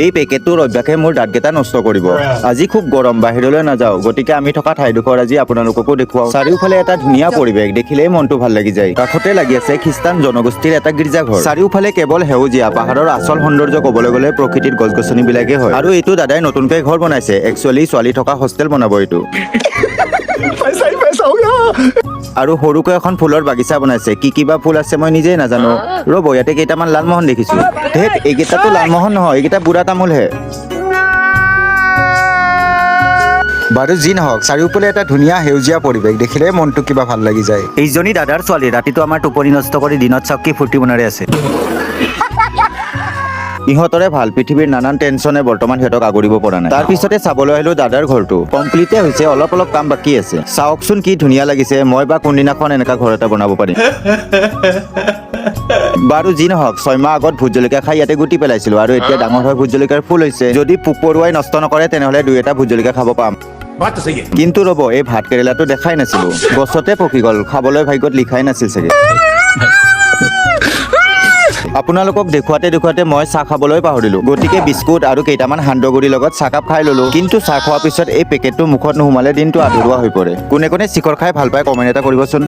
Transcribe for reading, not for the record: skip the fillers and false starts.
এই পেকেটটোৰ অভ্যাসে মোৰ দাঁতকেইটা নষ্ট কৰিব। আজি খুব গৰম, বাহিৰলৈ নাযাওঁ, গতিকে আমি থকা ঠাইডোখৰ আজি আপোনালোককো দেখুৱাওঁ। চাৰিওফালে এটা ধুনীয়া পৰিৱেশ, দেখিলেই মনটো ভাল লাগি যায়। কাষতে লাগি আছে খ্ৰীষ্টান জনগোষ্ঠীৰ এটা গীৰ্জাঘৰ। চাৰিওফালে কেৱল সেউজীয়া, পাহাৰৰ আচল সৌন্দৰ্য ক'বলৈ গ'লে প্ৰকৃতিৰ গছ-গছনিবিলাকেই হয়। আৰু এইটো দাদাই নতুনকৈ ঘৰ বনাইছে। একচুৱেলি ছোৱালী থকা হোষ্টেল বনাব এইটো। আৰু সৰুকৈ এখন ফুলৰ বাগিচা বনাইছে। কি কিবা ফুল আছে মই নিজেই নাজানো। ৰ'ব, ইয়াতে কেইটামান লালমোহন দেখিছো। ধেত, এইকেইটাতো লালমোহন নহয়, এইকেইটা বুঢ়া তামোলহে। বাৰু যি নহওক, চাৰিওফালে এটা ধুনীয়া সেউজীয়া পৰিৱেশ, দেখিলে মনটো কিবা ভাল লাগি যায়। এইজনী দাদাৰ ছোৱালী ৰাতিটো আমাৰ টোপনি নষ্ট কৰি দিনত চাকি ফূৰ্তি মনেৰে আছে। ইহঁতৰে ভাল, পৃথিৱীৰ নানান টেনচনে বৰ্তমান সিহঁতক আগুৰিব পৰা নাই। তাৰ পিছতে চাবলৈ আহিলো দাদাৰ ঘৰটো। কমপ্লিটে হৈছে, অলপ অলপ কাম বাকী আছে। চাওকচোন কি ধুনীয়া লাগিছে। মই বা কোনদিনাখন এনেকা ঘৰ এটা বনাব পাৰিম। বাৰু যি নহওক, 6 মাহ আগত ভোট জলকীয়া খাই ইয়াতে গুটি পেলাইছিলো, আৰু এতিয়া ডাঙৰ হৈ ভোট জলকীয়াৰ ফুল হৈছে। যদি পোক পৰুৱাই নষ্ট নকৰে তেনেহলে 2-এটা ভোট জলকীয়া খাব পাম। কিন্তু ৰ'ব, এই ভাত কেৰেলাটো দেখাই নাছিলো, গছতে পকি গ'ল। খাবলৈ ভাগ্যত লিখাই নাছিল চাগে। আপোনালোকক দেখুৱাতে মই চাহ খাবলৈ পাহৰিলো, গতিকে বিস্কুট আৰু কেইটামান সান্দহগুৰিৰ লগত চাহকাপ খাই ললো। কিন্তু চাহ খোৱাৰ পিছত এই পেকেটটো মুখত নোসোমালে দিনটো আধৰুৱা হৈ পৰে। কোনে কোনে চিখৰ খাই ভাল পায় কমেণ্ট এটা কৰিবচোন।